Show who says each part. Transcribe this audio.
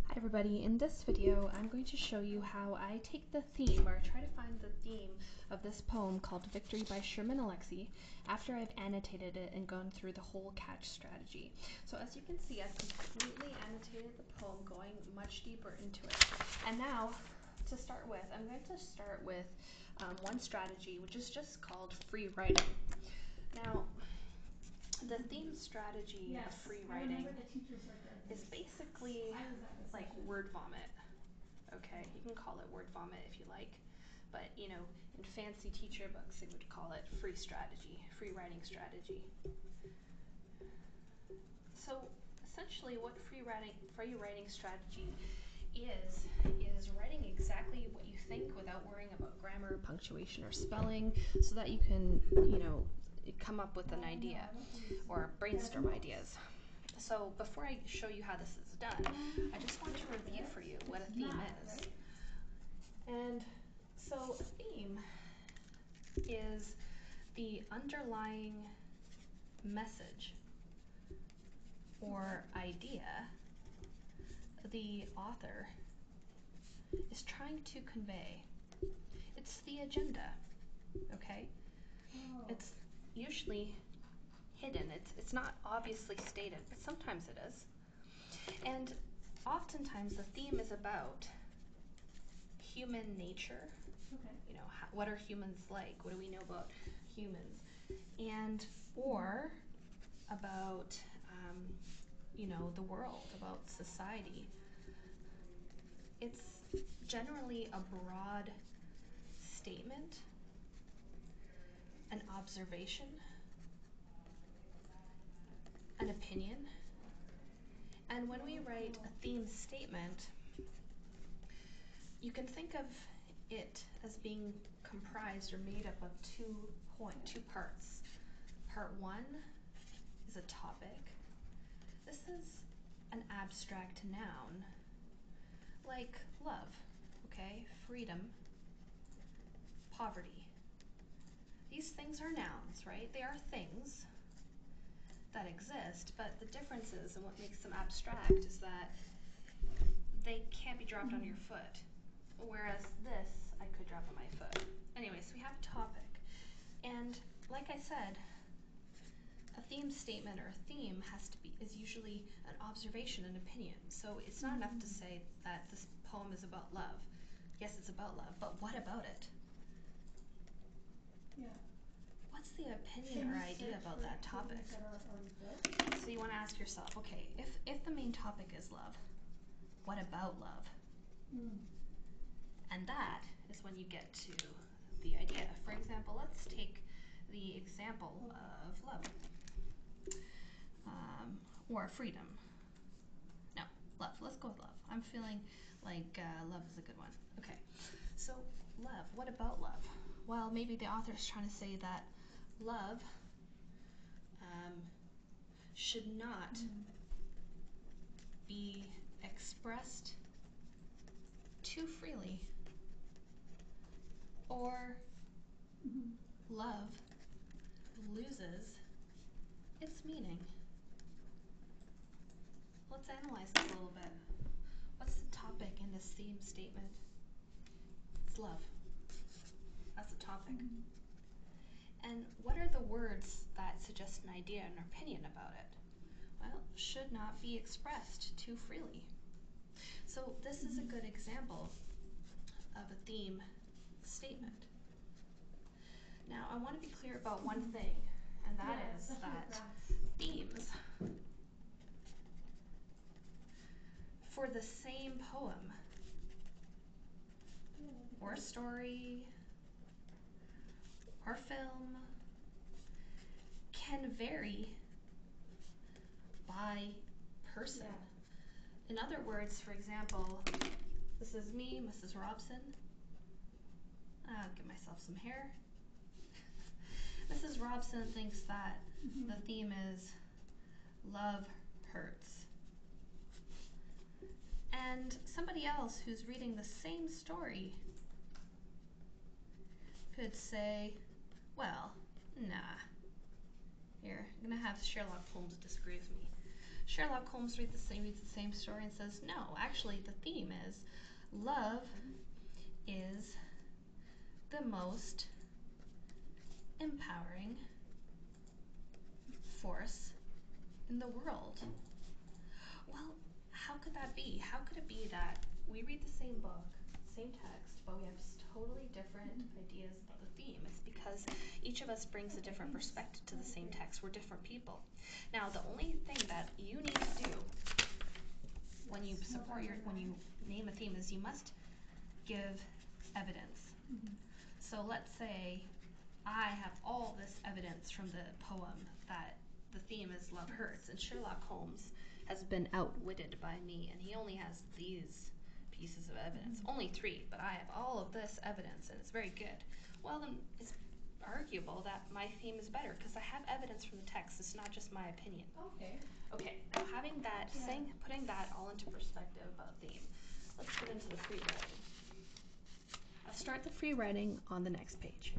Speaker 1: Hi everybody, in this video I'm going to show you how I take the theme, or try to find the theme of this poem called Victory by Sherman Alexie after I've annotated it and gone through the whole catch strategy. So as you can see, I've completely annotated the poem, going much deeper into it. And now, to start with, I'm going to start with one strategy, which is just called free writing. Now, the theme strategy of free writing is basically like word vomit. Okay, you can call it word vomit if you like, but you know, in fancy teacher books they would call it free strategy, free writing strategy. So essentially what free writing strategy is writing exactly what you think without worrying about grammar, punctuation, or spelling, so that you can, come up with an idea or brainstorm ideas. So before I show you how this is done, I just want to review for you what a theme is. And so a theme is the underlying message or idea the author is trying to convey. It's the agenda, okay? It's usually hidden. It's not obviously stated, but sometimes it is. And oftentimes the theme is about human nature.
Speaker 2: Okay.
Speaker 1: You know, what are humans like? What do we know about humans? And or about the world, about society. It's generally a broad statement, an observation, an opinion. And when we write a theme statement, you can think of it as being comprised or made up of two parts. Part one is a topic. This is an abstract noun, like love, okay, freedom, poverty. These things are nouns, right? They are things that exist, but the difference is, and what makes them abstract, is that they can't be dropped on your foot, whereas this I could drop on my foot. Anyways, we have a topic, and like I said, a theme statement or a theme is usually an observation, an opinion. So it's not enough to say that this poem is about love. Yes, it's about love, but what about it?
Speaker 2: Yeah.
Speaker 1: What's the opinion or idea about that topic? So you want to ask yourself, okay, if the main topic is love, what about love? And that is when you get to the idea. For example, let's take the example of love. Or freedom. No, love. Let's go with love. I'm feeling like love is a good one. Okay, so love. What about love? Well, maybe the author is trying to say that love should not be expressed too freely, or love loses its meaning. Let's analyze this a little bit. What's the topic in this theme statement? It's love. That's the topic. And what are the words that suggest an idea, an opinion about it? Well, should not be expressed too freely. So this is a good example of a theme statement. Now, I want to be clear about one thing, and that is that themes for the same poem or story or film can vary by person. In other words, for example, this is me, Mrs. Robson. I'll give myself some hair. Mrs. Robson thinks that the theme is love hurts. And somebody else who's reading the same story could say, well, nah. Here, I'm gonna have Sherlock Holmes disagree with me. Sherlock Holmes reads the same story and says, no, actually the theme is love is the most empowering force in the world. Well, how could that be? How could it be that we read the same book, same text, but we have totally different ideas about the theme? It's because each of us brings a different perspective to the same text. We're different people. Now, the only thing that you need to do when you name a theme is you must give evidence. So let's say I have all this evidence from the poem that the theme is love hurts, and Sherlock Holmes has been outwitted by me, and he only has these pieces of evidence. Only 3, but I have all of this evidence, and it's very good. Well, then it's arguable that my theme is better because I have evidence from the text. It's not just my opinion. Okay, now having that, putting that all into perspective about theme, let's get into the free writing. I'll start the free writing on the next page.